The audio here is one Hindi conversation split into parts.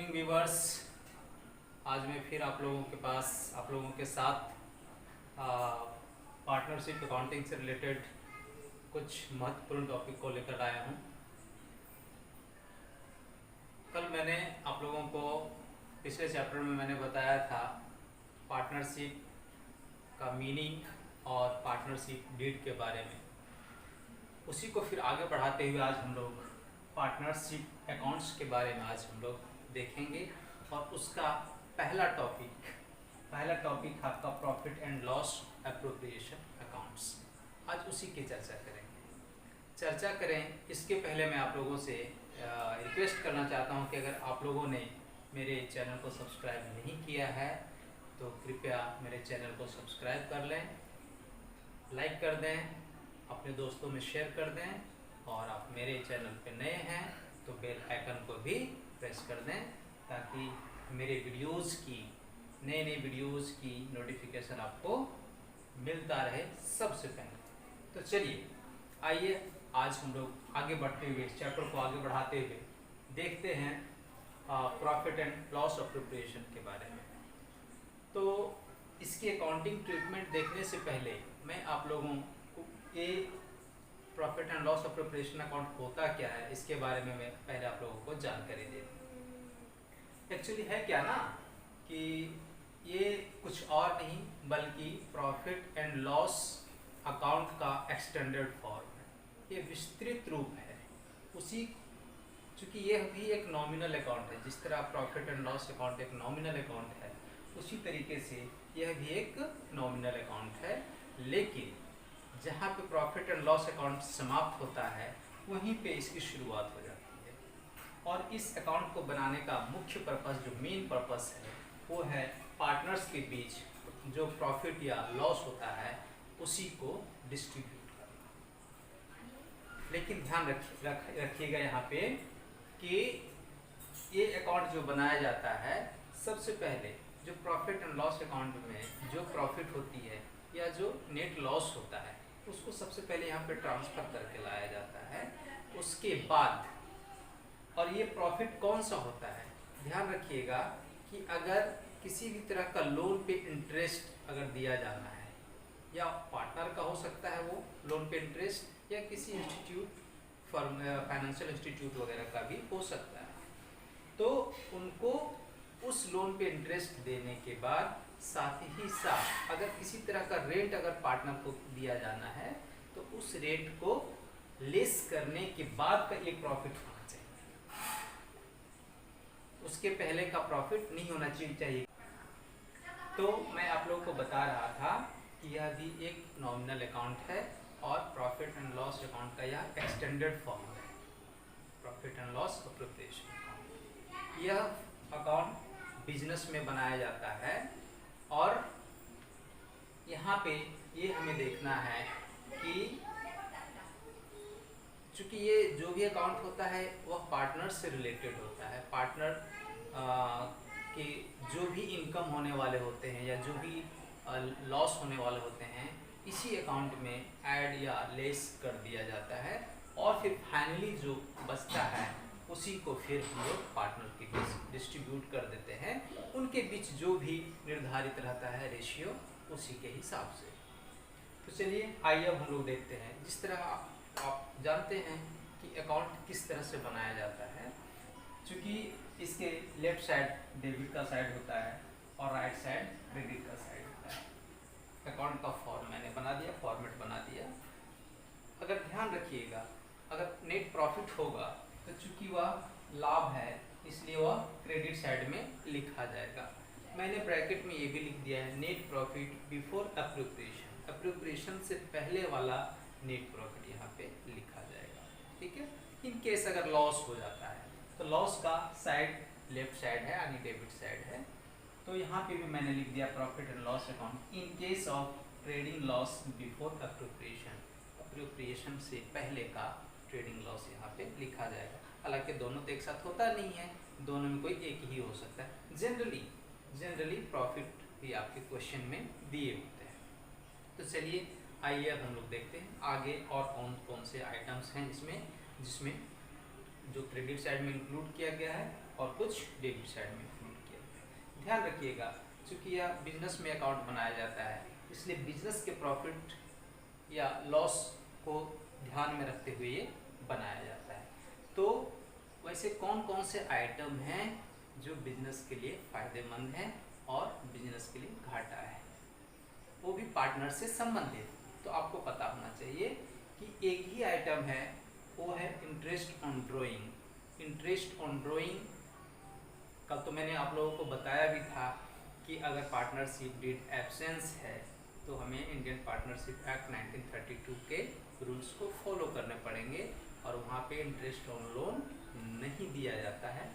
Evening viewers. आज मैं फिर आप लोगों के साथ पार्टनरशिप अकाउंटिंग से रिलेटेड कुछ महत्वपूर्ण टॉपिक को लेकर आया हूँ। कल मैंने आप लोगों को पिछले चैप्टर में मैंने बताया था पार्टनरशिप का मीनिंग और पार्टनरशिप डीड के बारे में। उसी को फिर आगे बढ़ाते हुए आज हम लोग पार्टनरशिप अकाउंट्स के बारे में आज हम लोग देखेंगे और उसका पहला टॉपिक आपका profit and loss appropriation accounts. आज उसी की चर्चा करें। इसके पहले मैं आप लोगों से रिक्वेस्ट करना चाहता हूं कि अगर आप लोगों ने मेरे चैनल को सब्सक्राइब नहीं किया है तो कृपया मेरे चैनल को सब्सक्राइब कर लें, लाइक कर दें, अपने दोस्तों में शेयर कर दें और आप मेरे चैनल पे नए हैं तो बेल आइकन को भी प्रेस कर दें ताकि मेरे नए वीडियोस की नोटिफिकेशन आपको मिलता रहे सबसे पहले। तो चलिए आइए आज हम लोग आगे बढ़ते हुए इस चैप्टर को आगे बढ़ाते हुए देखते हैं प्रॉफिट एंड लॉस एप्रोप्रिएशन के बारे में। तो इसकी अकाउंटिंग ट्रीटमेंट देखने से पहले मैं आप लोगों को ये profit and loss appropriation account होता क्या है इसके बारे में मैं पहले आप लोगों को जानकारी दे दूँ। एक्चुअली है क्या ना कि ये कुछ और नहीं बल्कि प्रॉफिट एंड लॉस अकाउंट का एक्सटेंडेड फॉर्म है, ये विस्तृत रूप है उसी। चूँकि ये भी एक नॉमिनल अकाउंट है, जिस तरह प्रॉफिट एंड लॉस अकाउंट एक नॉमिनल अकाउंट है उसी तरीके से यह भी एक नॉमिनल अकाउंट है। लेकिन जहाँ पे प्रॉफिट एंड लॉस अकाउंट समाप्त होता है वहीं पे इसकी शुरुआत हो जाती है। और इस अकाउंट को बनाने का मुख्य पर्पस, जो मेन पर्पस है, वो है पार्टनर्स के बीच जो प्रॉफिट या लॉस होता है उसी को डिस्ट्रीब्यूट करना। लेकिन ध्यान रखिएगा यहाँ पे कि ये अकाउंट जो बनाया जाता है, सबसे पहले जो प्रॉफिट एंड लॉस अकाउंट में जो प्रॉफिट होती है या जो नेट लॉस होता है उसको सबसे पहले यहाँ पे ट्रांसफर करके लाया जाता है। उसके बाद, और ये प्रॉफिट कौन सा होता है, ध्यान रखिएगा कि अगर किसी भी तरह का लोन पे इंटरेस्ट अगर दिया जाना है, या पार्टनर का हो सकता है वो लोन पे इंटरेस्ट, या किसी इंस्टीट्यूट फाइनेंशियल इंस्टीट्यूट वगैरह का भी हो सकता है, तो उनको उस लोन पे इंटरेस्ट देने के बाद साथ ही साथ अगर किसी तरह का रेंट अगर पार्टनर को दिया जाना है तो उस रेंट को लेस करने के बाद का एक प्रॉफिट होना चाहिए, उसके पहले का प्रॉफिट नहीं होना चाहिए। तो मैं आप लोगों को बता रहा था कि यह भी एक नॉमिनल अकाउंट है और प्रॉफिट एंड लॉस अकाउंट का यह एक्सटेंडेड फॉर्म है, profit and loss appropriation account. यह अकाउंट बिजनेस में बनाया जाता है और यहाँ पे ये हमें देखना है कि चूँकि ये जो भी अकाउंट होता है वह पार्टनर से रिलेटेड होता है। पार्टनर के जो भी इनकम होने वाले होते हैं या जो भी लॉस होने वाले होते हैं इसी अकाउंट में ऐड या लेस कर दिया जाता है और फिर फाइनली जो बचता है उसी को फिर हम लोग पार्टनर के बीच डिस्ट्रीब्यूट कर देते हैं। उनके बीच जो भी निर्धारित रहता है रेशियो उसी के हिसाब से। तो चलिए आइए अब हम लोग देखते हैं। जिस तरह आप जानते हैं कि अकाउंट किस तरह से बनाया जाता है, क्योंकि इसके लेफ्ट साइड डेबिट का साइड होता है और राइट साइड क्रेडिट का साइड होता है। अकाउंट का फॉर्म मैंने बना दिया, फॉर्मेट बना दिया। अगर ध्यान रखिएगा, अगर नेट प्रॉफिट होगा तो चूंकि वह लाभ है इसलिए वह क्रेडिट साइड में लिखा जाएगा। मैंने ब्रैकेट में ये भी लिख दिया है net profit before appropriation, appropriation से पहले वाला नेट प्रॉफिट यहाँ पे लिखा जाएगा। ठीक है। इन केस अगर लॉस हो जाता है तो लॉस का साइड लेफ्ट साइड है यानी डेबिट साइड है, तो यहाँ पे भी मैंने लिख दिया profit and loss account in case of trading loss before appropriation, appropriation से पहले का ट्रेडिंग लॉस यहाँ पे लिखा जाएगा। हालांकि दोनों तो एक साथ होता नहीं है, दोनों में कोई एक ही हो सकता है। जनरली प्रॉफिट भी आपके क्वेश्चन में दिए होते हैं। तो चलिए आइए अब हम लोग देखते हैं आगे और कौन कौन से आइटम्स हैं इसमें जिसमें जो क्रेडिट साइड में इंक्लूड किया गया है और कुछ डेबिट साइड में इंक्लूड किया जाएगा। ध्यान रखिएगा, चूँकि यह बिजनेस में अकाउंट बनाया जाता है, इसलिए बिजनेस के प्रॉफिट या लॉस को ध्यान में रखते हुए ये बनाया जाता है। तो वैसे कौन कौन से आइटम हैं जो बिजनेस के लिए फ़ायदेमंद हैं और बिजनेस के लिए घाटा है, वो भी पार्टनर से संबंधित। तो आपको पता होना चाहिए कि एक ही आइटम है, वो है interest on drawing. Interest on drawing कल तो मैंने आप लोगों को बताया भी था कि अगर पार्टनरशिप डीड एब्सेंस है तो हमें इंडियन पार्टनरशिप एक्ट 1932 के रूल्स को फॉलो करने पड़ेंगे और वहाँ पे इंटरेस्ट ऑन लोन नहीं दिया जाता है,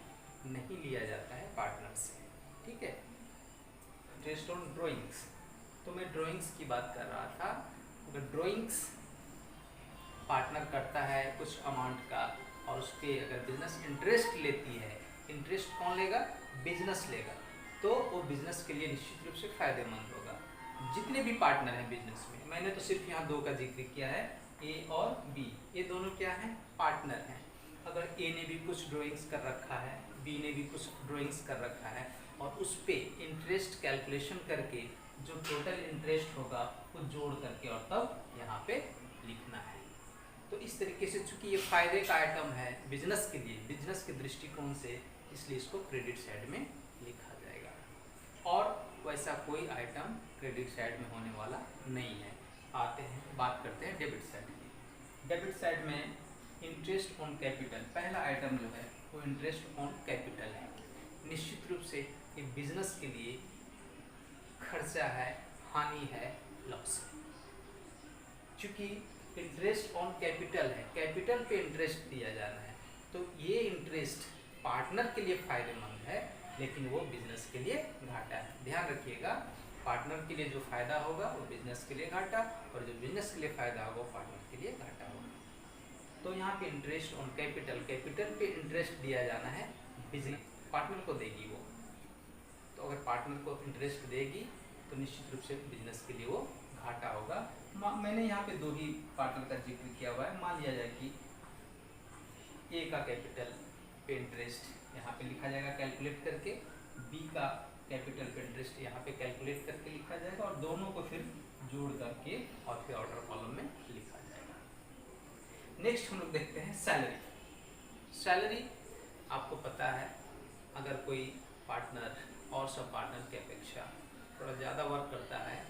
नहीं लिया जाता है पार्टनर से। ठीक है, इंटरेस्ट ऑन ड्राइंग्स, तो मैं ड्राइंग्स की बात कर रहा था। अगर ड्राइंग्स पार्टनर करता है कुछ अमाउंट का और उस पर अगर बिजनेस इंटरेस्ट लेती है, इंटरेस्ट कौन लेगा? बिजनेस लेगा, तो वो बिजनेस के लिए निश्चित रूप से फायदेमंद होगा। जितने भी पार्टनर हैं बिजनेस में, मैंने तो सिर्फ यहाँ दो का जिक्र किया है, ए और बी, ये दोनों क्या हैं? पार्टनर हैं। अगर ए ने भी कुछ ड्राइंग्स कर रखा है, बी ने भी कुछ ड्राइंग्स कर रखा है और उस पर इंटरेस्ट कैलकुलेशन करके जो टोटल इंटरेस्ट होगा वो जोड़ करके और तब यहाँ पे लिखना है। तो इस तरीके से चूंकि ये फायदे का आइटम है बिजनेस के लिए, बिजनेस के दृष्टिकोण से, इसलिए इसको क्रेडिट साइड में लिखा जाएगा। और वैसा कोई आइटम क्रेडिट साइड में होने वाला नहीं है। आते हैं, बात करते हैं डेबिट साइड की। डेबिट साइड में इंटरेस्ट ऑन कैपिटल, पहला आइटम जो है वो इंटरेस्ट ऑन कैपिटल है। निश्चित रूप से ये बिजनेस के लिए खर्चा है, हानि है, लॉस है। चूँकि इंटरेस्ट ऑन कैपिटल है, कैपिटल पे इंटरेस्ट दिया जाना है, तो ये इंटरेस्ट पार्टनर के लिए फायदेमंद है लेकिन वो बिजनेस के लिए घाटा है। ध्यान रखिएगा, पार्टनर के लिए जो फायदा होगा वो बिजनेस के लिए घाटा, और जो बिजनेस के लिए फायदा होगा वो पार्टनर के लिए घाटा होगा। तो यहाँ पे इंटरेस्ट ऑन कैपिटल, कैपिटल पे इंटरेस्ट दिया जाना है, बिजनेस पार्टनर को देगी वो। तो अगर पार्टनर को इंटरेस्ट देगी तो निश्चित रूप से बिजनेस के लिए वो घाटा होगा। मैंने यहाँ पे दो ही पार्टनर का जिक्र किया हुआ है। मान लिया जाए कि ए का कैपिटल पे इंटरेस्ट यहाँ पे लिखा जाएगा कैलकुलेट करके, बी का कैपिटल पे इंटरेस्ट यहाँ पे कैलकुलेट करके लिखा जाएगा और दोनों को फिर जोड़ करके और फिर ऑर्डर कॉलम में लिखा जाएगा। नेक्स्ट हम लोग देखते हैं सैलरी। सैलरी आपको पता है, अगर कोई पार्टनर और सब पार्टनर की अपेक्षा थोड़ा ज़्यादा वर्क करता है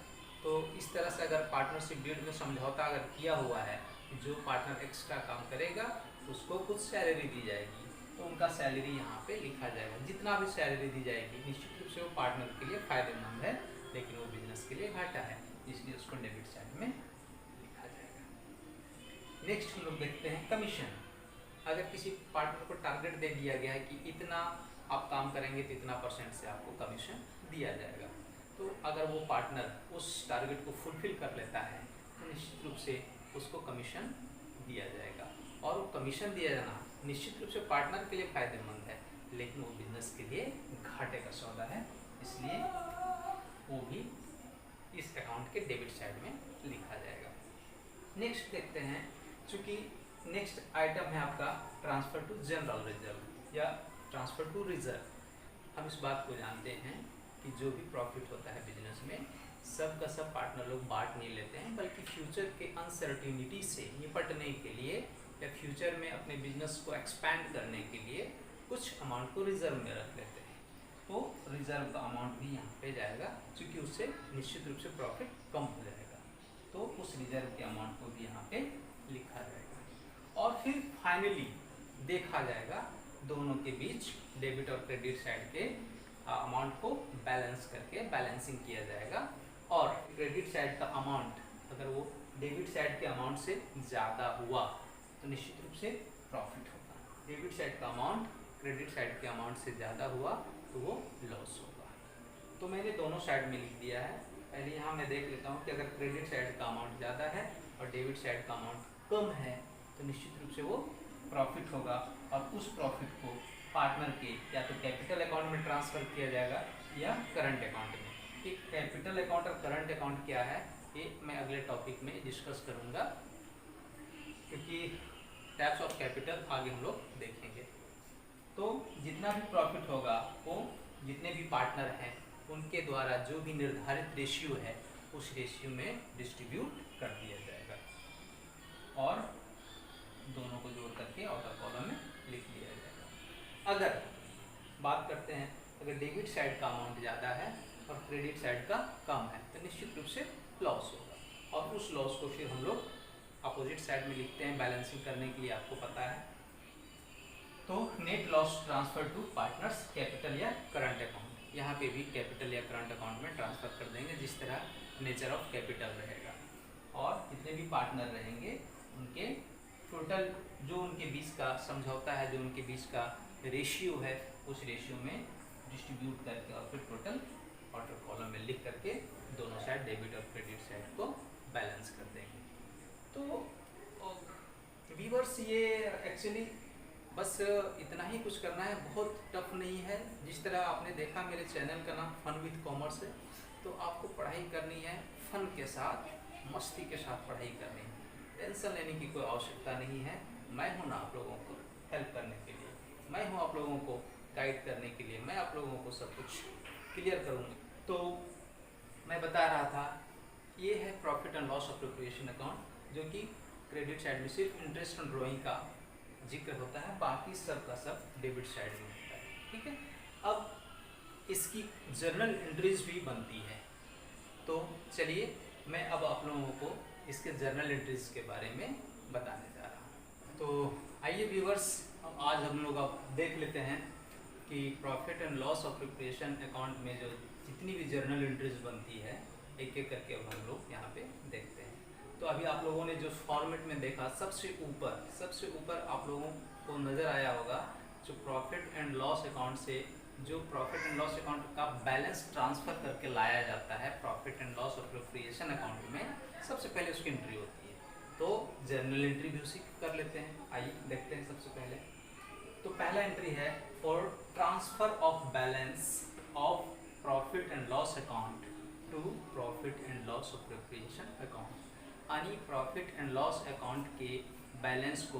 तो इस तरह से अगर पार्टनरशिप डीड में समझौता अगर किया हुआ है कि जो पार्टनर एक्स्ट्रा काम करेगा उसको कुछ सैलरी दी जाएगी, तो उनका सैलरी यहाँ पे लिखा जाएगा। जितना भी सैलरी दी जाएगी निश्चित रूप से वो पार्टनर के लिए फायदेमंद है लेकिन वो बिजनेस के लिए घाटा है, इसलिए उसको डेबिट साइड में लिखा जाएगा। नेक्स्ट हम लोग देखते हैं कमीशन। अगर किसी पार्टनर को टारगेट दे दिया गया है कि इतना आप काम करेंगे तो इतना % से आपको कमीशन दिया जाएगा, तो अगर वो पार्टनर उस टारगेट को फुलफिल कर लेता है तो निश्चित रूप से उसको कमीशन दिया जाएगा। और वो कमीशन दिया जाना निश्चित रूप से पार्टनर के लिए फायदेमंद है लेकिन वो बिजनेस के लिए घाटे का सौदा है, इसलिए वो भी इस अकाउंट के डेबिट साइड में लिखा जाएगा। नेक्स्ट देखते हैं, चूँकि नेक्स्ट आइटम है आपका ट्रांसफ़र टू जनरल रिजर्व या ट्रांसफ़र टू रिजर्व। हम इस बात को जानते हैं कि जो भी प्रॉफिट होता है बिजनेस में सब का सब पार्टनर लोग बांट नहीं लेते हैं, बल्कि फ्यूचर के अनसर्टिनिटी से निपटने के लिए या फ्यूचर में अपने बिजनेस को एक्सपैंड करने के लिए कुछ अमाउंट को रिजर्व में रख लेते हैं। तो रिजर्व का अमाउंट भी यहाँ पे जाएगा, क्योंकि उससे निश्चित रूप से प्रॉफिट कम हो जाएगा, तो उस रिजर्व के अमाउंट को भी यहाँ पे लिखा जाएगा। और फिर फाइनली देखा जाएगा दोनों के बीच डेबिट और क्रेडिट साइड के अमाउंट को बैलेंस करके बैलेंसिंग किया जाएगा। और क्रेडिट साइड का अमाउंट अगर वो डेबिट साइड के अमाउंट से ज़्यादा हुआ तो निश्चित रूप से प्रॉफिट होगा। डेबिट साइड का अमाउंट क्रेडिट साइड के अमाउंट से ज़्यादा हुआ तो वो लॉस होगा। तो मैंने दोनों साइड में लिख दिया है। पहले यहाँ मैं देख लेता हूँ कि अगर क्रेडिट साइड का अमाउंट ज़्यादा है और डेबिट साइड का अमाउंट कम है तो निश्चित रूप से वो प्रॉफिट होगा और उस प्रॉफिट को पार्टनर के या तो कैपिटल अकाउंट में ट्रांसफ़र किया जाएगा या करंट अकाउंट में। कि कैपिटल अकाउंट और करंट अकाउंट क्या है ये मैं अगले टॉपिक में डिस्कस करूँगा, क्योंकि टाइप्स ऑफ कैपिटल आगे हम लोग देखेंगे। तो जितना भी प्रॉफिट होगा वो जितने भी पार्टनर हैं उनके द्वारा जो भी निर्धारित रेशियो है उस रेशियो में डिस्ट्रीब्यूट कर दिया जाएगा और दोनों को जोड़ करके आउटर कॉलम में लिख दिया जाएगा। अगर बात करते हैं, अगर डेबिट साइड का अमाउंट ज़्यादा है और क्रेडिट साइड का कम है तो निश्चित रूप से लॉस होगा और उस लॉस को फिर हम लोग अपोजिट साइड में लिखते हैं बैलेंसिंग करने के लिए, आपको पता है। तो net loss transfer to partners capital या करंट अकाउंट, यहाँ पे भी कैपिटल या करंट अकाउंट में ट्रांसफर कर देंगे जिस तरह नेचर ऑफ कैपिटल रहेगा और जितने भी पार्टनर रहेंगे उनके टोटल जो उनके बीच का समझौता है, जो उनके बीच का रेशियो है उस रेशियो में डिस्ट्रीब्यूट करके और फिर टोटल आउटर कॉलम में लिख करके दोनों साइड डेबिट और क्रेडिट साइड को बैलेंस कर देंगे। तो व्यूअर्स ये एक्चुअली बस इतना ही कुछ करना है, बहुत टफ नहीं है। जिस तरह आपने देखा मेरे चैनल का नाम फन विद कॉमर्स है, तो आपको पढ़ाई करनी है फन के साथ, मस्ती के साथ पढ़ाई करनी है, टेंशन लेने की कोई आवश्यकता नहीं है। मैं हूं ना आप लोगों को हेल्प करने के लिए, मैं हूं आप लोगों को गाइड करने के लिए, मैं आप लोगों को सब कुछ क्लियर करूँगा। तो मैं बता रहा था ये है profit and loss appropriation account, जो कि क्रेडिट साइड में सिर्फ इंटरेस्ट ऑन ड्रॉइंग का जिक्र होता है, बाकी सब का सब डेबिट साइड में होता है। ठीक है, अब इसकी जर्नल एंट्रीज भी बनती है। तो चलिए मैं अब आप लोगों को इसके जर्नल एंट्रीज के बारे में बताने जा रहा हूँ। तो आइए व्यूअर्स, आज हम लोग अब देख लेते हैं कि profit and loss appropriation account में जो जितनी भी जर्नल एंट्रीज बनती है एक एक करके अब हम लोग यहाँ पे देखते हैं। तो अभी आप लोगों ने जो फॉर्मेट में देखा, सबसे ऊपर आप लोगों को नज़र आया होगा जो प्रॉफिट एंड लॉस अकाउंट से जो प्रॉफिट एंड लॉस अकाउंट का बैलेंस ट्रांसफ़र करके लाया जाता है profit and loss appropriation account में, सबसे पहले उसकी एंट्री होती है। तो जर्नल एंट्री भी उसी कर लेते हैं, आइए देखते हैं। सबसे पहले तो पहला एंट्री है for transfer of balance of profit and loss account to profit and loss appropriation account, यानी प्रॉफिट एंड लॉस अकाउंट के बैलेंस को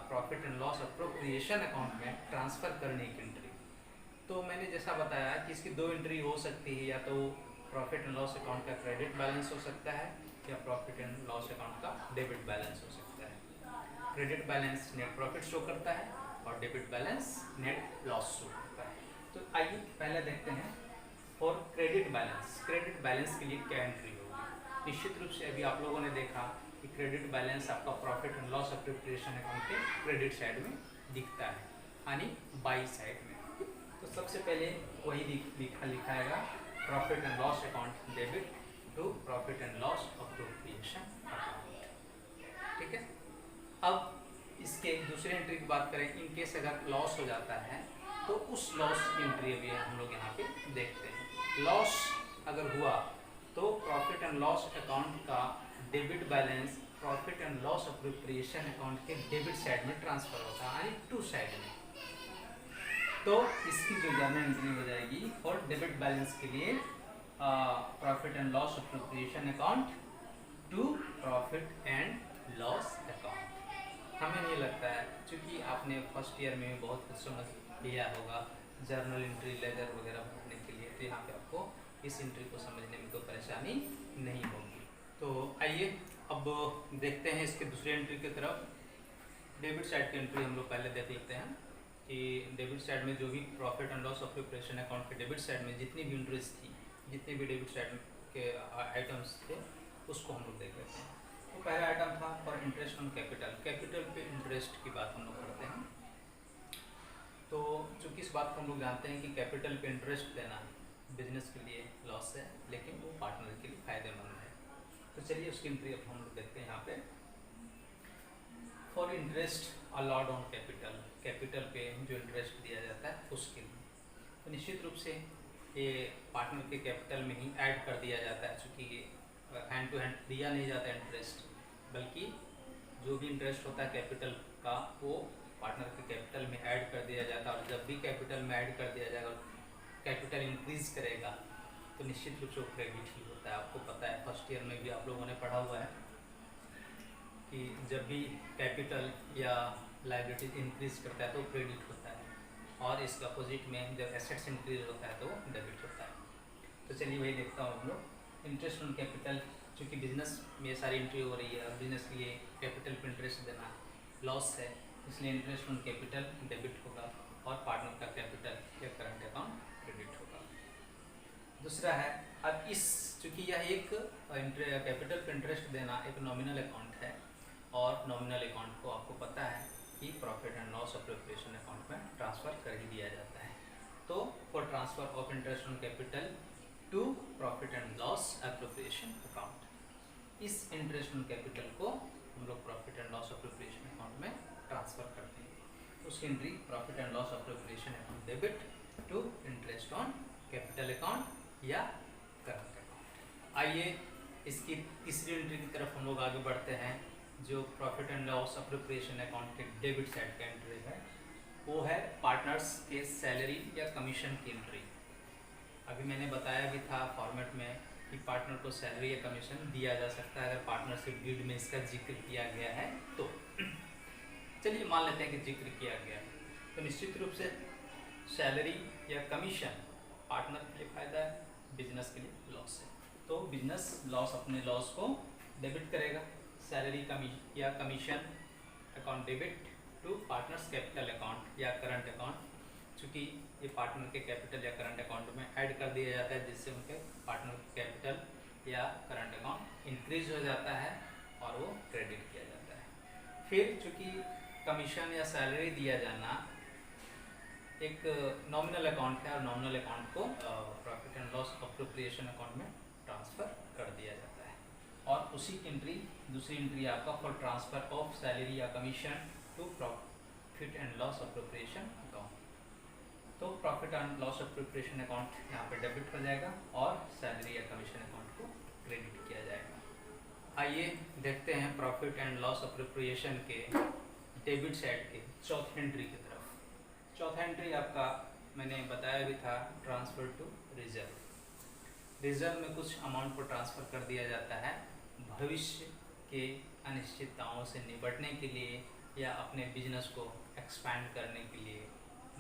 profit and loss appropriation account में ट्रांसफ़र करने की एंट्री। तो मैंने जैसा बताया कि इसकी दो एंट्री हो सकती है, या तो प्रॉफिट एंड लॉस अकाउंट का क्रेडिट बैलेंस हो सकता है या प्रॉफिट एंड लॉस अकाउंट का डेबिट बैलेंस हो सकता है। Credit balance net profit show करता है और debit balance net loss show करता है। तो आइए पहले देखते हैं और क्रेडिट बैलेंस के लिए क्या एंट्री होगी। निश्चित रूप से अभी आप लोगों ने देखा कि क्रेडिट बैलेंस आपका profit and loss appropriation account के क्रेडिट साइड में दिखता है, यानी बाई साइड में। तो सबसे पहले वही लिखाएगा profit and loss account debit to profit and loss appropriation account. ठीक है, अब इसके दूसरे एंट्री की बात करें, इन केस अगर लॉस हो जाता है तो उस लॉस की एंट्री अभी हम लोग यहाँ पे देखते हैं। लॉस अगर हुआ तो प्रॉफिट एंड लॉस अकाउंट का debit balance profit and loss appropriation account के डेबिट साइड में ट्रांसफर होता है, यानी टू साइड में। तो इसकी जो जर्नल एंट्री हो जाएगी और डेबिट बैलेंस के लिए profit and loss appropriation account to profit and loss account. हमें नहीं लगता है, क्योंकि आपने फर्स्ट ईयर में बहुत कुछ समझ लिया होगा जर्नल एंट्री लेजर वगैरह भरने के लिए, तो यहाँ पे आपको इस एंट्री को समझने में कोई परेशानी नहीं होगी। तो आइए अब देखते हैं इसके दूसरे एंट्री की तरफ। डेबिट साइड की एंट्री हम लोग पहले देख लेते हैं कि डेबिट साइड में जो भी profit and loss appropriation account के डेबिट साइड में जितनी भी एंट्रीज थी, जितने भी डेबिट साइड के आइटम्स थे, उसको हम लोग देख लेते हैं। तो पहला आइटम था फॉर इंटरेस्ट ऑन कैपिटल पे इंटरेस्ट की बात हम लोग करते हैं। तो चूँकि इस बात को हम लोग जानते हैं कि कैपिटल पे इंटरेस्ट देना बिजनेस के लिए लॉस है, लेकिन वो पार्टनर के लिए फ़ायदेमंद है। तो चलिए उसकी एंट्री अब हम लोग देखते हैं यहाँ पे। For interest allowed on capital पे जो इंटरेस्ट दिया जाता है उसके लिए, तो निश्चित रूप से ये पार्टनर के कैपिटल में ही ऐड कर दिया जाता है, चूँकि हैंड टू हैंड दिया नहीं जाता इंटरेस्ट, बल्कि जो भी इंटरेस्ट होता है कैपिटल का वो पार्टनर के कैपिटल में ऐड कर दिया जाता है। और जब भी कैपिटल में ऐड कर दिया जाएगा, कैपिटल इंक्रीज करेगा, तो निश्चित रूप से वो क्रेडिट ही होता है। आपको पता है फर्स्ट ईयर में भी आप लोगों ने पढ़ा हुआ है कि जब भी कैपिटल या लायबिलिटीज इंक्रीज करता है तो क्रेडिट होता है। और इसके अपोजिट में जब एसेट्स इंक्रीज होता है तो डेबिट होता है। तो चलिए वही देखता हूँ हम लोग। इंटरेस्ट ऑन कैपिटल, चूँकि बिजनेस में सारी एंट्री हो रही है और बिजनेस के लिए कैपिटल पर इंटरेस्ट देना लॉस है, इसलिए इंटरेस्ट ऑन कैपिटल डेबिट होगा और पार्टनर का कैपिटल या करंट अकाउंट क्रेडिट होगा। दूसरा है, अब इस चूँकि यह एक कैपिटल पर इंटरेस्ट देना एक नॉमिनल अकाउंट है और नॉमिनल अकाउंट को आपको पता है कि profit and loss appropriation account में ट्रांसफ़र कर ही दिया जाता है। तो for transfer of interest on capital to profit and loss appropriation account, इस इंटरेस्ट ऑन कैपिटल को हम लोग profit and loss appropriation account में ट्रांसफ़र करते हैं। उसकी entry profit and loss appropriation account debit to interest on capital account या करंट अकाउंट। आइए इसकी तीसरी एंट्री की तरफ हम लोग आगे बढ़ते हैं। जो profit and loss appropriation account के डेबिट साइड का एंट्री है वो है पार्टनर्स के सैलरी या कमीशन की एंट्री। अभी मैंने बताया भी था फॉर्मेट में कि पार्टनर को सैलरी या कमीशन दिया जा सकता है अगर पार्टनरशिप डीड में इसका जिक्र किया गया है तो। चलिए मान लेते हैं कि जिक्र किया गया है, तो निश्चित रूप से सैलरी या कमीशन पार्टनर के लिए फ़ायदा है, बिजनेस के लिए लॉस है। तो बिजनेस लॉस अपने लॉस को डेबिट करेगा, सैलरी या commission account debit to partners capital account या करंट अकाउंट, चूँकि ये पार्टनर के कैपिटल या करंट अकाउंट में ऐड कर दिया जाता है जिससे उनके पार्टनर कैपिटल या करंट अकाउंट इंक्रीज हो जाता है और वो क्रेडिट किया जाता है। फिर चूँकि कमीशन या सैलरी दिया जाना एक नॉमिनल अकाउंट है और नॉमिनल अकाउंट को profit and loss appropriation account में ट्रांसफ़र कर दिया जाता है। और उसी की एंट्री, दूसरी एंट्री आपका फॉर ट्रांसफ़र ऑफ सैलरी या commission to profit and loss appropriation account. तो profit and loss appropriation account यहाँ पे डेबिट हो जाएगा और सैलरी या कमीशन अकाउंट को क्रेडिट किया जाएगा। आइए देखते हैं प्रॉफिट एंड लॉस अप्रोप्रिएशन के डेबिट साइड के चौथी एंट्री की तरफ। चौथा एंट्री आपका मैंने बताया भी था ट्रांसफ़र टू रिजर्व। रिजर्व में कुछ अमाउंट को ट्रांसफ़र कर दिया जाता है भविष्य के अनिश्चितताओं से निपटने के लिए या अपने बिजनेस को एक्सपैंड करने के लिए,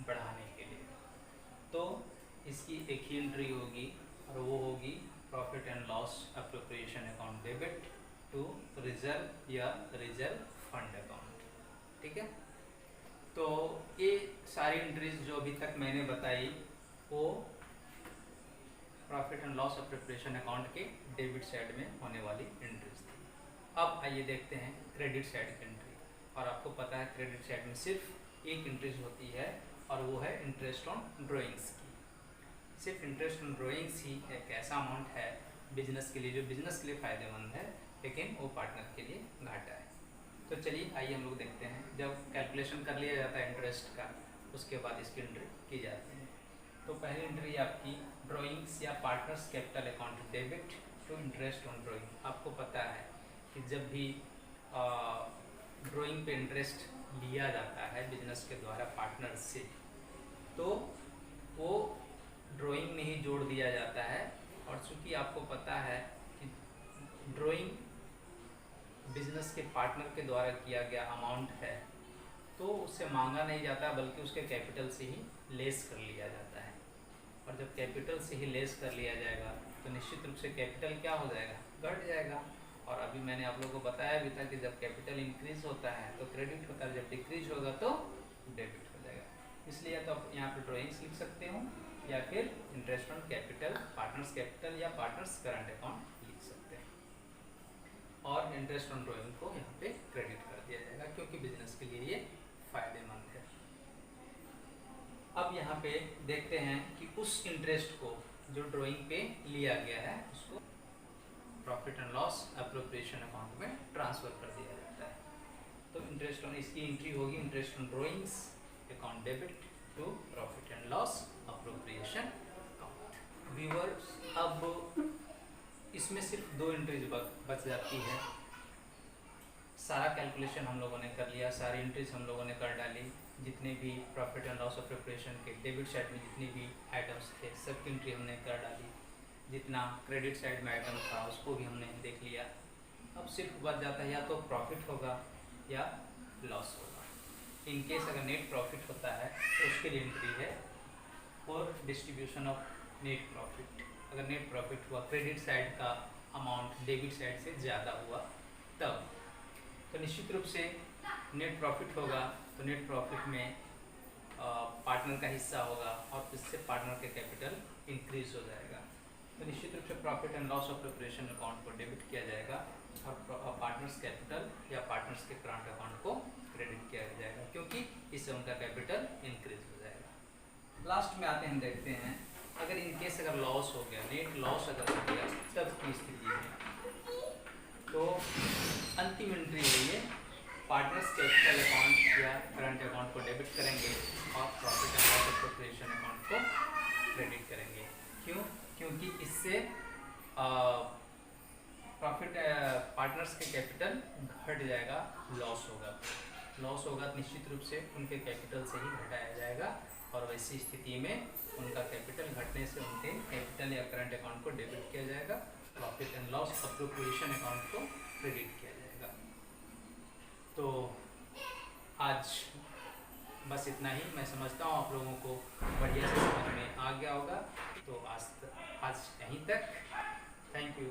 बढ़ाने के लिए। तो इसकी एक ही एंट्री होगी और वो होगी profit and loss appropriation account debit to reserve या रिजर्व फंड अकाउंट। ठीक है, तो ये सारी एंट्रीज जो अभी तक मैंने बताई वो profit and loss appropriation account के डेबिट साइड में होने वाली एंट्रीज थी। अब आइए देखते हैं क्रेडिट साइड की एंट्री। और आपको पता है क्रेडिट साइड में सिर्फ एक एंट्रीज होती है और वो है इंटरेस्ट ऑन ड्राइंग्स की। सिर्फ इंटरेस्ट ऑन ड्राइंग्स ही एक ऐसा अमाउंट है बिजनेस के लिए जो बिजनेस के लिए फ़ायदेमंद है लेकिन वो पार्टनर के लिए घाटा है। तो चलिए आइए हम लोग देखते हैं। जब कैलकुलेशन कर लिया जाता है इंटरेस्ट का उसके बाद इसकी एंट्री की जाती है। तो पहली एंट्री आपकी ड्राइंग्स या partners capital account debit to interest on drawing. आपको पता है कि जब भी ड्राइंग पे इंटरेस्ट लिया जाता है बिजनेस के द्वारा पार्टनर से तो वो ड्राइंग में ही जोड़ दिया जाता है। और चूँकि आपको पता है कि ड्राइंग बिजनेस के पार्टनर के द्वारा किया गया अमाउंट है तो उससे मांगा नहीं जाता बल्कि उसके कैपिटल से ही लेस कर लिया जाता है। और जब कैपिटल से ही लेस कर लिया जाएगा तो निश्चित रूप से कैपिटल क्या हो जाएगा, घट जाएगा। और अभी मैंने आप लोगों को बताया भी था कि जब कैपिटल इंक्रीज होता है तो क्रेडिट होता है, जब डिक्रीज होगा तो डेबिट हो जाएगा। इसलिए या तो आप यहाँ पे ड्राइंग्स लिख सकते हो या फिर interest on capital, partners capital या पार्टनर्स करंट अकाउंट लिख सकते हैं। और इंटरेस्ट ऑन ड्राइंग को यहाँ पे क्रेडिट कर दिया जाएगा क्योंकि बिजनेस के लिए ये फायदेमंद है। अब यहाँ पे देखते हैं कि उस इंटरेस्ट को जो ड्राइंग पे लिया गया है उसको profit and loss appropriation account में ट्रांसफ़र कर दिया जाता है। तो इंटरेस्ट ऑन इसकी एंट्री होगी interest on drawings account debit to profit and loss appropriation account. Viewers, अब इसमें सिर्फ दो एंट्रीज बच जाती है। सारा कैलकुलेशन हम लोगों ने कर लिया, सारी एंट्रीज हम लोगों ने कर डाली, जितने भी प्रॉफिट एंड लॉस अप्रोप्रिएशन के डेबिट साइड में जितने भी आइटम्स थे सब की एंट्री हमने कर डाली। जितना क्रेडिट साइड में आइटम था उसको भी हमने देख लिया। अब सिर्फ बच जाता है या तो प्रॉफिट होगा या लॉस होगा। इन केस अगर नेट प्रॉफिट होता है तो उसके लिए एंट्री है और डिस्ट्रीब्यूशन ऑफ नेट प्रॉफिट। अगर नेट प्रॉफिट हुआ क्रेडिट साइड का अमाउंट डेबिट साइड से ज़्यादा हुआ तब, तो निश्चित रूप से नेट प्रॉफिट होगा तो नेट प्रॉफिट में पार्टनर का हिस्सा होगा और इससे पार्टनर का कैपिटल इंक्रीज हो जाएगा। तो निश्चित रूप से profit and loss of preparation account को डेबिट किया जाएगा और पार्टनर्स कैपिटल या पार्टनर्स के करंट अकाउंट को क्रेडिट किया जाएगा, क्योंकि इससे उनका कैपिटल इंक्रीज हो जाएगा। लास्ट में आते हैं, देखते हैं अगर इन केस अगर लॉस हो गया, नेट लॉस अगर हो गया तब की स्थिति में, तो अंतिम एंट्री है ये, पार्टनर्स कैपिटल अकाउंट या करंट अकाउंट को डेबिट करेंगे और profit and loss of preparation account को क्रेडिट करेंगे। क्यों? क्योंकि इससे प्रॉफिट पार्टनर्स के कैपिटल घट जाएगा, लॉस होगा। लॉस होगा तो निश्चित रूप से उनके कैपिटल से ही घटाया जाएगा और वैसी स्थिति में उनका कैपिटल घटने से उनके कैपिटल या करंट अकाउंट को डेबिट किया जाएगा, profit and loss appropriation account को क्रेडिट किया जाएगा। तो आज बस इतना ही। मैं समझता हूँ आप लोगों को बढ़िया से समझ में आ गया होगा। तो आज यहीं तक। Thank you.